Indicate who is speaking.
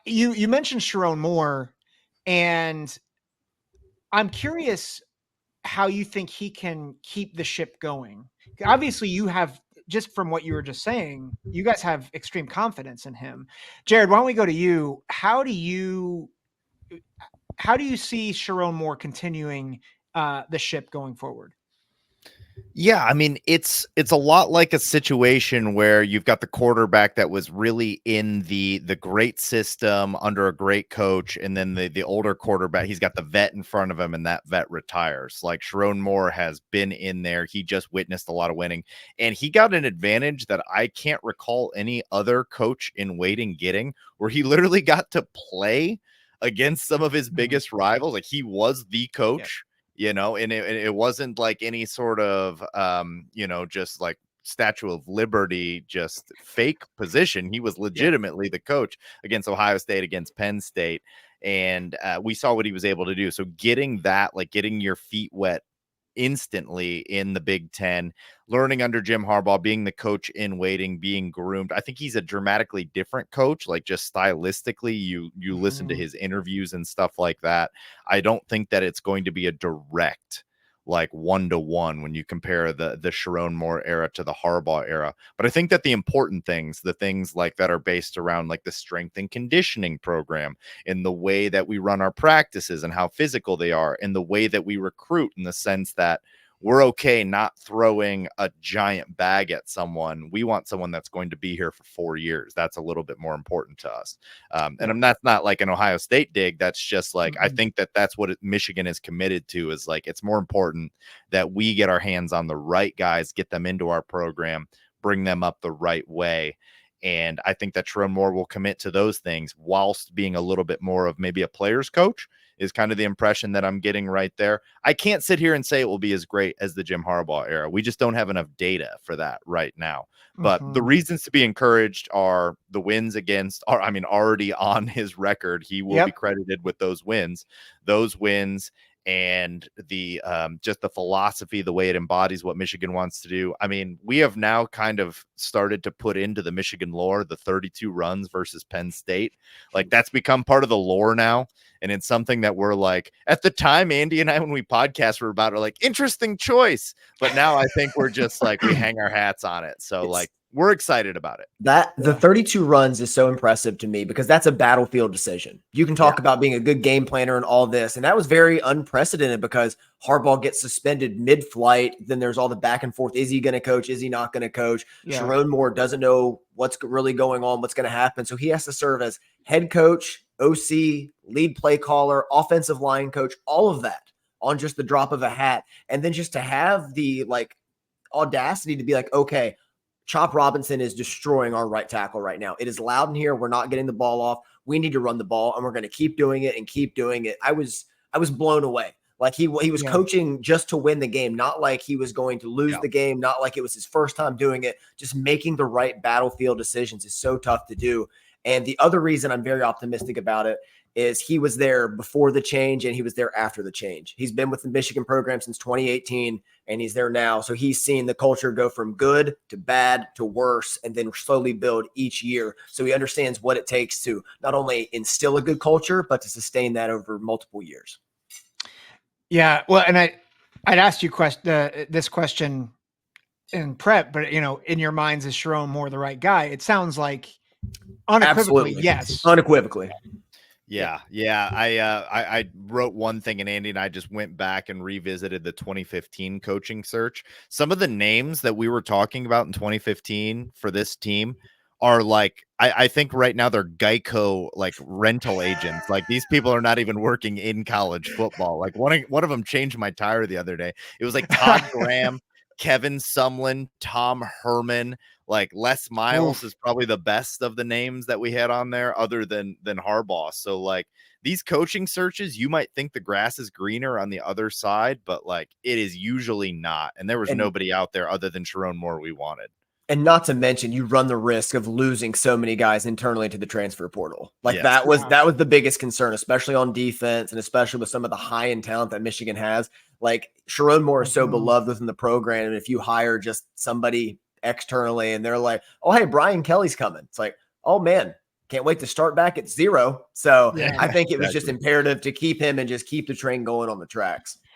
Speaker 1: You mentioned Sherrone Moore, and I'm curious how you think he can keep the ship going. Obviously, you have, just from what you were just saying, you guys have extreme confidence in him. Jared, why don't we go to you? How do you see Sherrone Moore continuing the ship going forward?
Speaker 2: Yeah, I mean, it's a lot like a situation where you've got the quarterback that was really in the great system under a great coach, and then the older quarterback, he's got the vet in front of him, and that vet retires. Like Sherrone Moore has been in there. He just witnessed a lot of winning, and he got an advantage that I can't recall any other coach in waiting getting, where he literally got to play against some of his biggest rivals. Like he was the coach. And it wasn't like any sort of, just like Statue of Liberty, just fake position. He was legitimately the coach against Ohio State, against Penn State. And we saw what he was able to do. So getting that, like getting your feet wet instantly in the Big Ten, learning under Jim Harbaugh, being the coach in waiting, being groomed. I think he's a dramatically different coach, like just stylistically. You listen to his interviews and stuff like that. I don't think that it's going to be a direct like 1-to-1 when you compare the Sherrone Moore era to the Harbaugh era. But I think that the important things, the things like that are based around like the strength and conditioning program, in the way that we run our practices and how physical they are, in the way that we recruit, in the sense that we're okay not throwing a giant bag at someone. We want someone that's going to be here for 4 years. That's a little bit more important to us. And that's not like an Ohio State dig. That's just like, I think that that's what Michigan is committed to, is like, it's more important that we get our hands on the right guys, get them into our program, bring them up the right way. And I think that Sherrone Moore will commit to those things whilst being a little bit more of maybe a player's coach, is kind of the impression that I'm getting right there. I can't sit here and say it will be as great as the Jim Harbaugh era. We just don't have enough data for that right now. But the reasons to be encouraged are the wins against, already on his record, he will be credited with those wins, and the just the philosophy, the way it embodies what Michigan wants to do. I mean, we have now kind of started to put into the Michigan lore the 32 runs versus Penn State. Like that's become part of the lore now. And it's something that we're like, at the time, Andy and I, when we podcast, were about, are like, interesting choice. But now I think we're just like, we hang our hats on it. So we're excited about it.
Speaker 3: The 32 runs is so impressive to me, because that's a battlefield decision. You can talk about being a good game planner and all this, and that was very unprecedented because Harbaugh gets suspended mid-flight. Then there's all the back and forth. Is he going to coach? Is he not going to coach? Sherrone Moore doesn't know what's really going on, what's going to happen. So he has to serve as head coach, OC, lead play caller, offensive line coach, all of that on just the drop of a hat. And then just to have the audacity to be like, okay, Chop Robinson is destroying our right tackle right now. It is loud in here. We're not getting the ball off. We need to run the ball, and we're going to keep doing it and keep doing it. I was blown away. Like he was coaching just to win the game, not like he was going to lose the game, not like it was his first time doing it. Just making the right battlefield decisions is so tough to do. And the other reason I'm very optimistic about it is he was there before the change and he was there after the change. He's been with the Michigan program since 2018 and he's there now. So he's seen the culture go from good to bad to worse and then slowly build each year. So he understands what it takes to not only instill a good culture, but to sustain that over multiple years.
Speaker 1: Yeah. Well, and I'd asked you this question in prep, but in your minds, is Sherrone Moore the right guy? It sounds like unequivocally,
Speaker 3: absolutely.
Speaker 1: yes.
Speaker 3: Unequivocally.
Speaker 2: Yeah. I wrote one thing, and Andy and I just went back and revisited the 2015 coaching search. Some of the names that we were talking about in 2015 for this team are like, I think right now they're Geico like rental agents. Like these people are not even working in college football. Like one of them changed my tire the other day. It was like Todd Graham, Kevin Sumlin, Tom Herman. Like Les Miles is probably the best of the names that we had on there, other than Harbaugh. So like these coaching searches, you might think the grass is greener on the other side, but like it is usually not. And there was nobody out there other than Sherrone Moore we wanted.
Speaker 3: And not to mention, you run the risk of losing so many guys internally to the transfer portal. Like that was the biggest concern, especially on defense and especially with some of the high-end talent that Michigan has. Like Sherrone Moore is so beloved within the program, and if you hire just somebody externally and they're like, oh, hey, Brian Kelly's coming. It's like, oh man, can't wait to start back at 0. So
Speaker 1: Yeah.
Speaker 3: I think it was just
Speaker 2: Exactly.
Speaker 3: imperative to keep him and just keep the train going on the tracks.